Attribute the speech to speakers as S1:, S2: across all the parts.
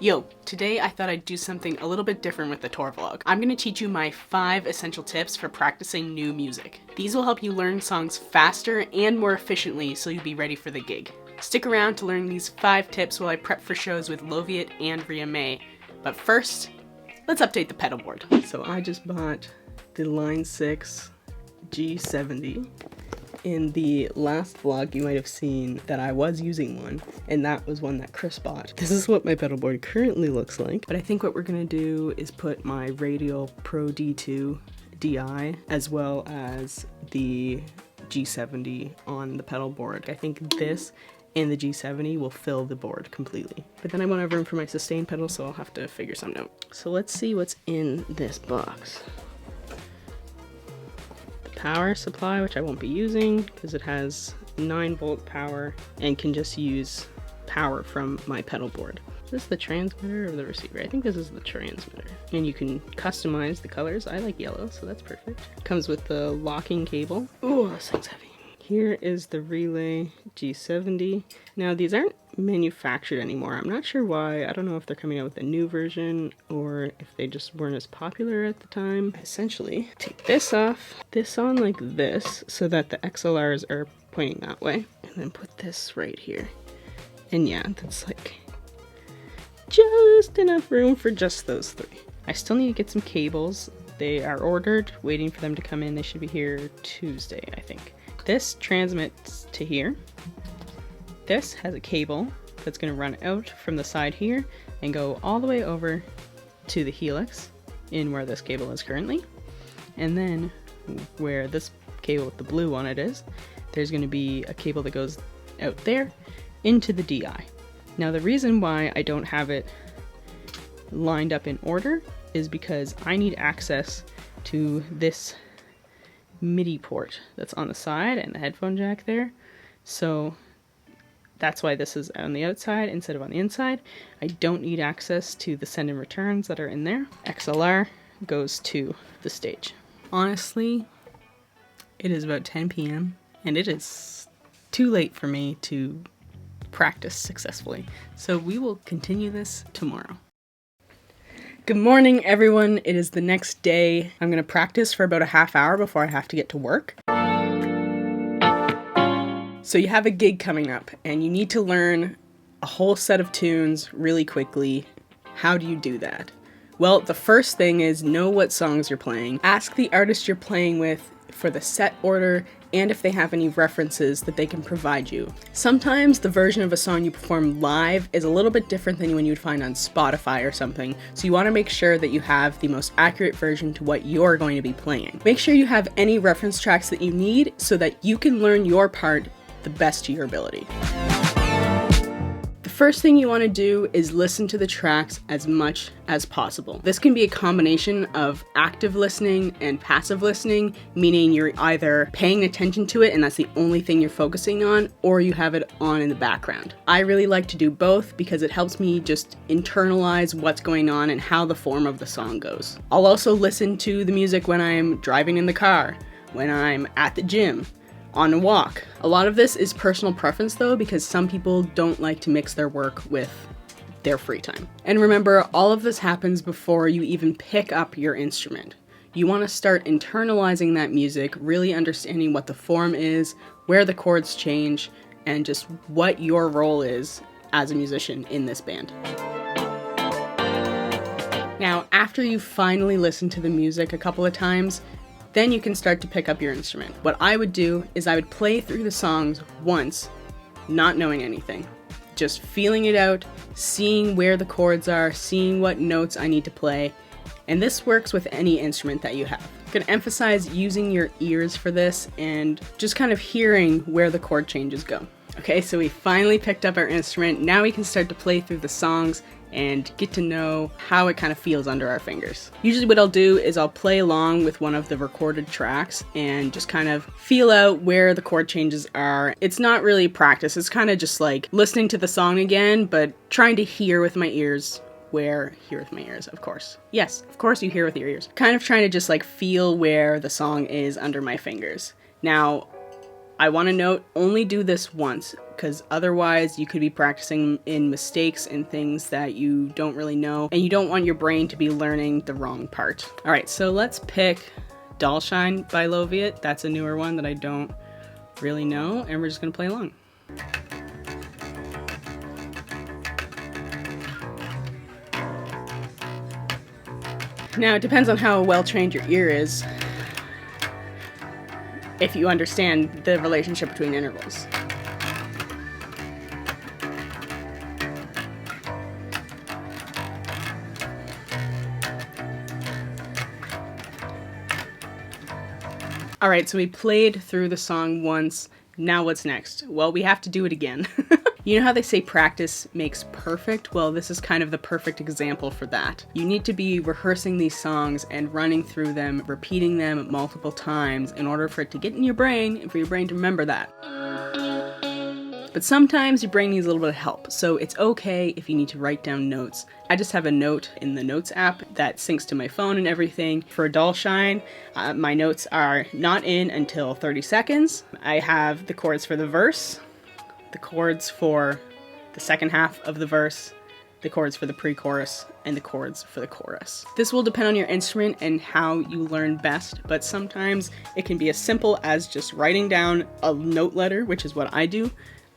S1: Yo, today I thought I'd do something a little bit different with the tour vlog. I'm gonna teach you my 5 essential tips for practicing new music. These will help you learn songs faster and more efficiently so you'll be ready for the gig. Stick around to learn these 5 tips while I prep for shows with Loviet and Ria Mae. But first, let's update the pedal board. So I just bought the Line 6 G70. In the last vlog, you might have seen that I was using one, and that was one that Chris bought. This is what my pedal board currently looks like, but I think what we're gonna do is put my Radial Pro D2 DI as well as the G70 on the pedal board. I think this and the G70 will fill the board completely. But then I won't have room for my sustain pedal, so I'll have to figure something out. So let's see what's in this box. Power supply, which I won't be using because it has 9-volt power and can just use power from my pedal board. Is this the transmitter or the receiver? I think this is the transmitter. And you can customize the colors. I like yellow, so that's perfect. Comes with the locking cable. Oh, this thing's heavy. Here is the Relay G70. Now these aren't manufactured anymore. I'm not sure why. I don't know if they're coming out with a new version or if they just weren't as popular at the time. Essentially, take this off, this on like this so that the XLRs are pointing that way, and then put this right here. And yeah, that's like just enough room for just those 3. I still need to get some cables. They are ordered, waiting for them to come in. They should be here Tuesday, I think. This transmits to here. This has a cable that's going to run out from the side here and go all the way over to the helix in where this cable is currently. And then where this cable with the blue on it is, there's going to be a cable that goes out there into the DI. Now the reason why I don't have it lined up in order is because I need access to this MIDI port that's on the side and the headphone jack there. So that's why this is on the outside instead of on the inside. I don't need access to the send and returns that are in there. XLR goes to the stage. Honestly, it is about 10 p.m. and it is too late for me to practice successfully. So we will continue this tomorrow. Good morning, everyone. It is the next day. I'm gonna practice for about a half hour before I have to get to work. So you have a gig coming up and you need to learn a whole set of tunes really quickly. How do you do that? Well, the first thing is know what songs you're playing. Ask the artist you're playing with for the set order and if they have any references that they can provide you. Sometimes the version of a song you perform live is a little bit different than one you'd find on Spotify or something, so you want to make sure that you have the most accurate version to what you're going to be playing. Make sure you have any reference tracks that you need so that you can learn your part the best to your ability. The first thing you want to do is listen to the tracks as much as possible. This can be a combination of active listening and passive listening, meaning you're either paying attention to it and that's the only thing you're focusing on, or you have it on in the background. I really like to do both because it helps me just internalize what's going on and how the form of the song goes. I'll also listen to the music when I'm driving in the car, when I'm at the gym, on a walk. A lot of this is personal preference though, because some people don't like to mix their work with their free time. And remember, all of this happens before you even pick up your instrument. You want to start internalizing that music, really understanding what the form is, where the chords change, and just what your role is as a musician in this band. Now, after you finally listen to the music a couple of times, then you can start to pick up your instrument. What I would do is I would play through the songs once, not knowing anything. Just feeling it out, seeing where the chords are, seeing what notes I need to play. And this works with any instrument that you have. I'm gonna emphasize using your ears for this and just kind of hearing where the chord changes go. Okay, so we finally picked up our instrument. Now we can start to play through the songs and get to know how it kind of feels under our fingers. Usually what I'll do is I'll play along with one of the recorded tracks and just kind of feel out where the chord changes are. It's not really practice, it's kind of just like listening to the song again, but trying to hear with my ears hear with my ears, of course. Yes, of course you hear with your ears. Kind of trying to just like feel where the song is under my fingers. Now, I want to note, only do this once, because otherwise you could be practicing in mistakes and things that you don't really know, and you don't want your brain to be learning the wrong part. All right, so let's pick Doll Shine by Loviet. That's a newer one that I don't really know, and we're just gonna play along. Now, it depends on how well trained your ear is, if you understand the relationship between intervals. All right, so we played through the song once. Now what's next? Well, we have to do it again. You know how they say practice makes perfect? Well, this is kind of the perfect example for that. You need to be rehearsing these songs and running through them, repeating them multiple times in order for it to get in your brain and for your brain to remember that. But sometimes your brain needs a little bit of help, so it's okay if you need to write down notes. I just have a note in the Notes app that syncs to my phone and everything. For Doll Shine, my notes are not in until 30 seconds. I have the chords for the verse, the chords for the second half of the verse, the chords for the pre-chorus, and the chords for the chorus. This will depend on your instrument and how you learn best, but sometimes it can be as simple as just writing down a note letter, which is what I do.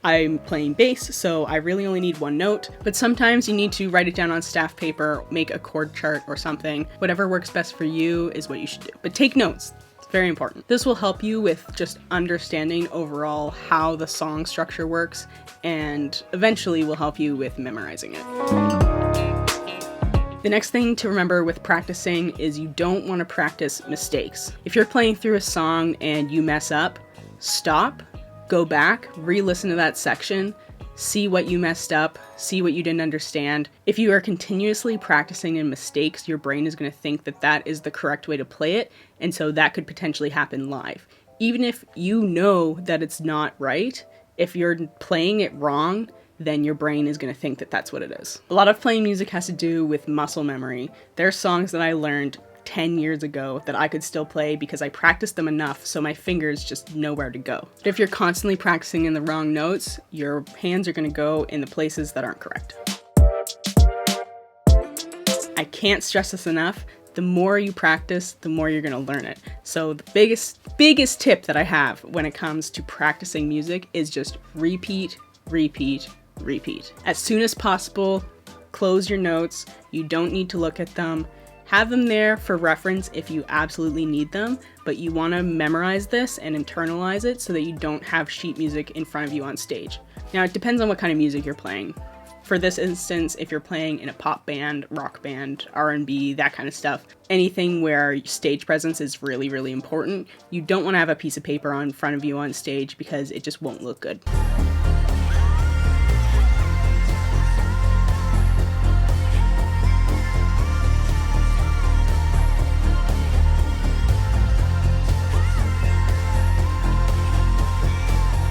S1: I'm playing bass, so I really only need one note, but sometimes you need to write it down on staff paper, make a chord chart or something. Whatever works best for you is what you should do. But take notes. It's very important. This will help you with just understanding overall how the song structure works, and eventually will help you with memorizing it. The next thing to remember with practicing is you don't want to practice mistakes. If you're playing through a song and you mess up, stop. Go back, re-listen to that section, see what you messed up, see what you didn't understand. If you are continuously practicing in mistakes, your brain is going to think that that is the correct way to play it, and so that could potentially happen live. Even if you know that it's not right, if you're playing it wrong, then your brain is going to think that that's what it is. A lot of playing music has to do with muscle memory. There are songs that I learned 10 years ago that I could still play because I practiced them enough so my fingers just know where to go. But if you're constantly practicing in the wrong notes, your hands are going to go in the places that aren't correct. I can't stress this enough. The more you practice, the more you're going to learn it. So the biggest tip that I have when it comes to practicing music is just repeat, repeat, repeat. As soon as possible, close your notes. You don't need to look at them. Have them there for reference if you absolutely need them, but you want to memorize this and internalize it so that you don't have sheet music in front of you on stage. Now, it depends on what kind of music you're playing. For this instance, if you're playing in a pop band, rock band, R&B, that kind of stuff, anything where stage presence is really, really important, you don't want to have a piece of paper in front of you on stage because it just won't look good.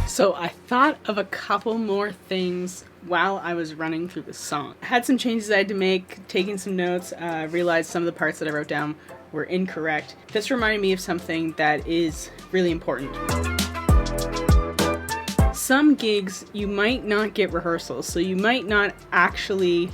S1: So I thought of a couple more things while I was running through the song. I had some changes I had to make, taking some notes, realized some of the parts that I wrote down were incorrect. This reminded me of something that is really important. Some gigs, you might not get rehearsals, so you might not actually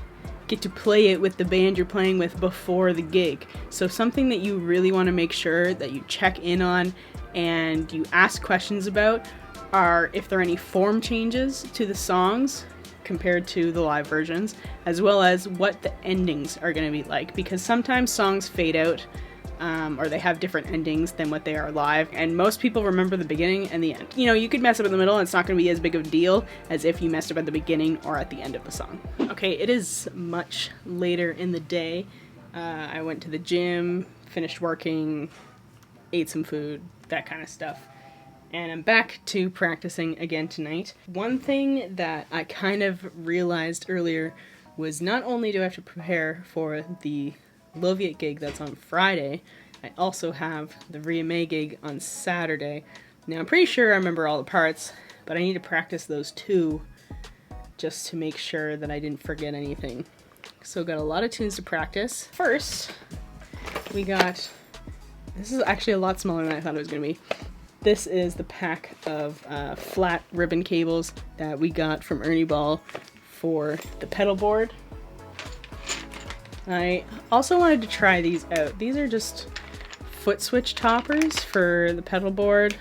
S1: get to play it with the band you're playing with before the gig. So something that you really want to make sure that you check in on and you ask questions about are if there are any form changes to the songs compared to the live versions, as well as what the endings are going to be like, because sometimes songs fade out or they have different endings than what they are live, and most people remember the beginning and the end. You know, you could mess up in the middle and it's not going to be as big of a deal as if you messed up at the beginning or at the end of the song. Okay, it is much later in the day. I went to the gym, finished working, ate some food, that kind of stuff. And I'm back to practicing again tonight. One thing that I kind of realized earlier was not only do I have to prepare for the Loviet gig that's on Friday, I also have the Ria Mae gig on Saturday. Now I'm pretty sure I remember all the parts, but I need to practice those too, just to make sure that I didn't forget anything. So got a lot of tunes to practice. First, we got, this is actually a lot smaller than I thought it was going to be. This is the pack of flat ribbon cables that we got from Ernie Ball for the pedal board. I also wanted to try these out. These are just foot switch toppers for the pedal board,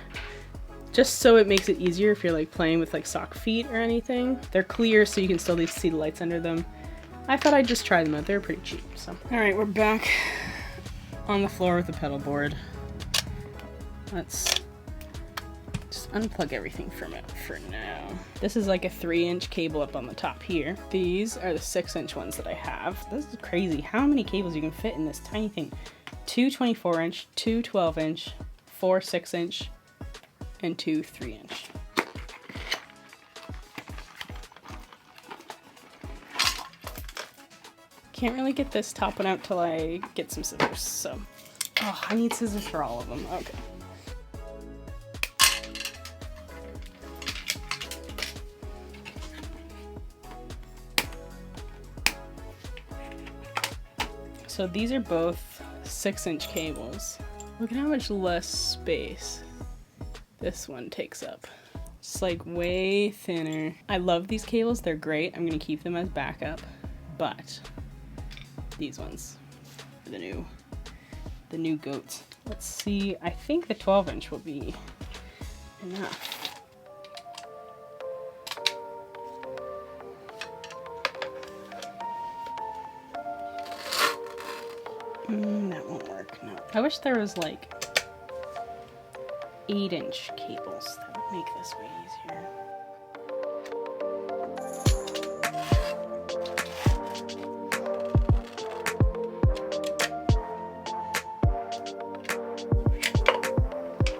S1: just so it makes it easier if you're like playing with like sock feet or anything. They're clear so you can still see the lights under them. I thought I'd just try them out. They're pretty cheap. So, all right, we're back on the floor with the pedal board. Let's just unplug everything from it for now. This is like a 3-inch cable up on the top here. These are the 6-inch ones that I have. This is crazy how many cables you can fit in this tiny thing. 2 24-inch, 2 12-inch, 4 6-inch, and 2 3-inch. Can't really get this top one out till I get some scissors, so. Oh, I need scissors for all of them. Okay. So these are both 6-inch cables. Look at how much less space this one takes up. It's like way thinner. I love these cables, they're great. I'm gonna keep them as backup, but these ones are the new goats. Let's see, I think the 12-inch will be enough. That won't work, no. I wish there was like 8-inch cables. That would make this way easier.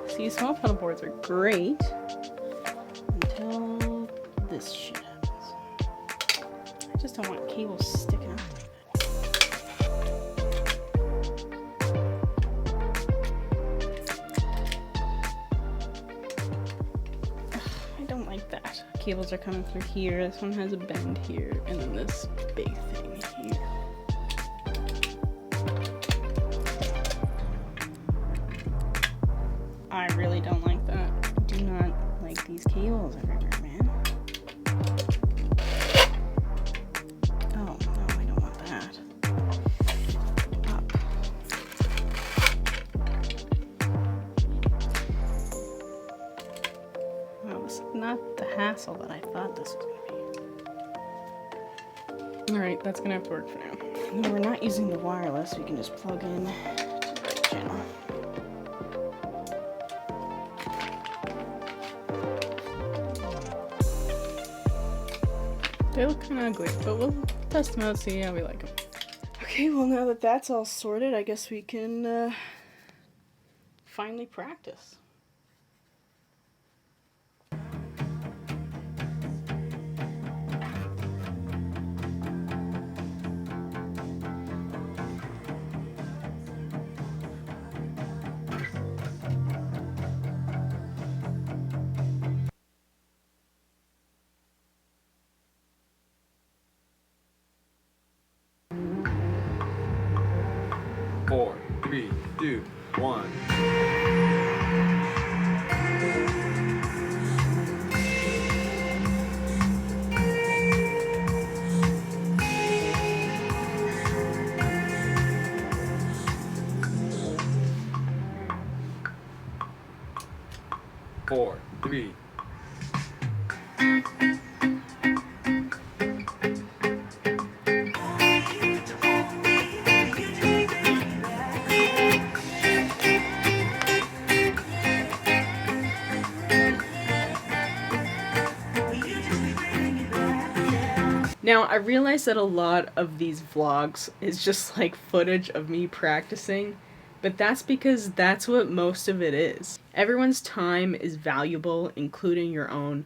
S1: See, small pedal boards are great until this shit happens. I just don't want cables sticking out. Cables are coming through here. This one has a bend here, and then this big thing here. I really don't like that. I do not like these cables everywhere, man. Oh, no, I don't want that. Up. Well, this is not the hassle that I thought this was going to be. Alright, that's going to have to work for now. And then we're not using the wireless, we can just plug in to the right channel. They look kind of ugly, but we'll test them out, see how we like them. Okay, well now that that's all sorted, I guess we can finally practice.
S2: Four, three, two, one. Four, three.
S1: Now, I realize that a lot of these vlogs is just like footage of me practicing, but that's because that's what most of it is. Everyone's time is valuable, including your own,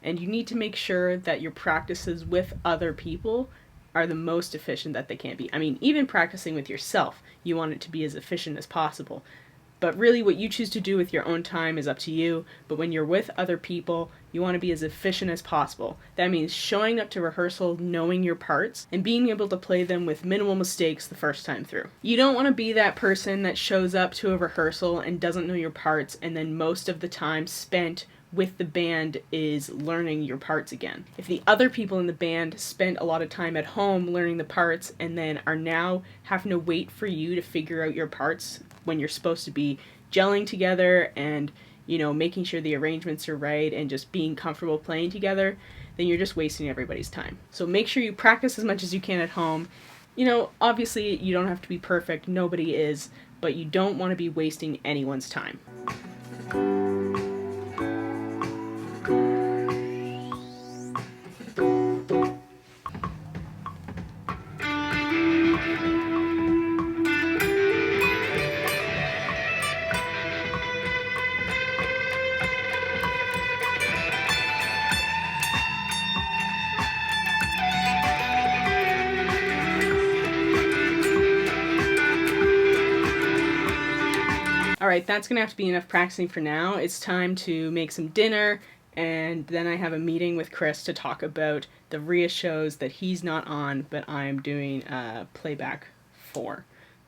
S1: and you need to make sure that your practices with other people are the most efficient that they can be. I mean, even practicing with yourself, you want it to be as efficient as possible. But really what you choose to do with your own time is up to you. But when you're with other people, you want to be as efficient as possible. That means showing up to rehearsal, knowing your parts, and being able to play them with minimal mistakes the first time through. You don't want to be that person that shows up to a rehearsal and doesn't know your parts, and then most of the time spent with the band is learning your parts again. If the other people in the band spent a lot of time at home learning the parts and then are now having to wait for you to figure out your parts when you're supposed to be gelling together and, you know, making sure the arrangements are right and just being comfortable playing together, then you're just wasting everybody's time. So make sure you practice as much as you can at home. You know, obviously you don't have to be perfect, nobody is, but you don't want to be wasting anyone's time. Alright, that's going to have to be enough practicing for now. It's time to make some dinner, and then I have a meeting with Chris to talk about the Ria shows that he's not on, but I'm doing playback for.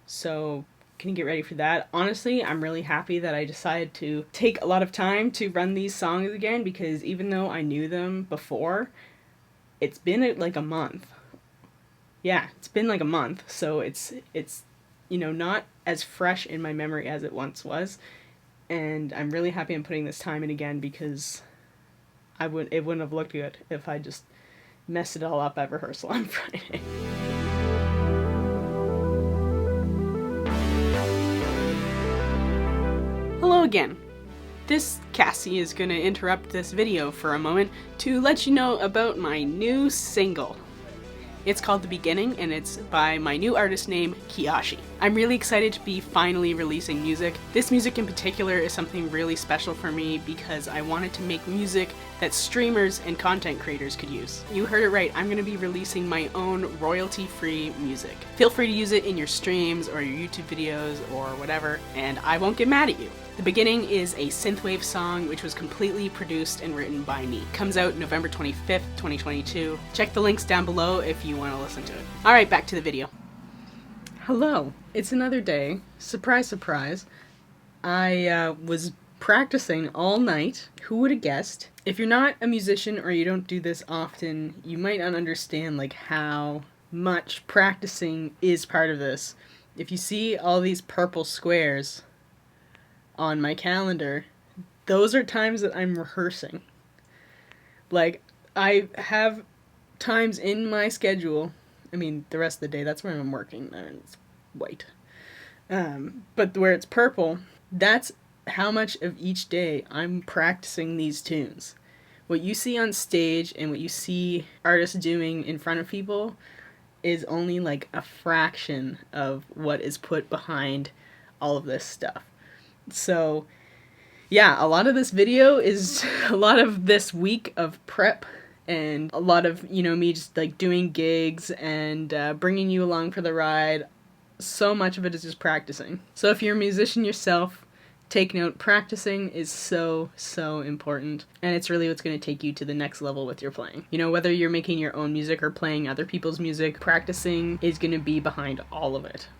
S1: So, can you get ready for that? Honestly, I'm really happy that I decided to take a lot of time to run these songs again, because even though I knew them before, it's been like a month. Yeah, it's been like a month, so it's you know, not as fresh in my memory as it once was, and I'm really happy I'm putting this time in again, because it wouldn't have looked good if I just messed it all up at rehearsal on Friday. Hello again. This Cassie is going to interrupt this video for a moment to let you know about my new single. It's called The Beginning, and it's by my new artist named Kiyoshi. I'm really excited to be finally releasing music. This music in particular is something really special for me because I wanted to make music that streamers and content creators could use. You heard it right, I'm going to be releasing my own royalty-free music. Feel free to use it in your streams or your YouTube videos or whatever, and I won't get mad at you. The Beginning is a synthwave song which was completely produced and written by me. Comes out November 25th, 2022. Check the links down below if you want to listen to it. Alright, back to the video. Hello, it's another day. Surprise, surprise. I was practicing all night. Who would have guessed? If you're not a musician or you don't do this often, you might not understand like how much practicing is part of this. If you see all these purple squares on my calendar, those are times that I'm rehearsing. Like, I have times in my schedule, I mean, the rest of the day, that's where I'm working, and it's white. But where it's purple, that's how much of each day I'm practicing these tunes. What you see on stage and what you see artists doing in front of people is only like a fraction of what is put behind all of this stuff. So, yeah, a lot of this video is a lot of this week of prep and a lot of, you know, me just like doing gigs and bringing you along for the ride. So much of it is just practicing. So if you're a musician yourself, take note, practicing is so, so important. And it's really what's going to take you to the next level with your playing. You know, whether you're making your own music or playing other people's music, practicing is going to be behind all of it.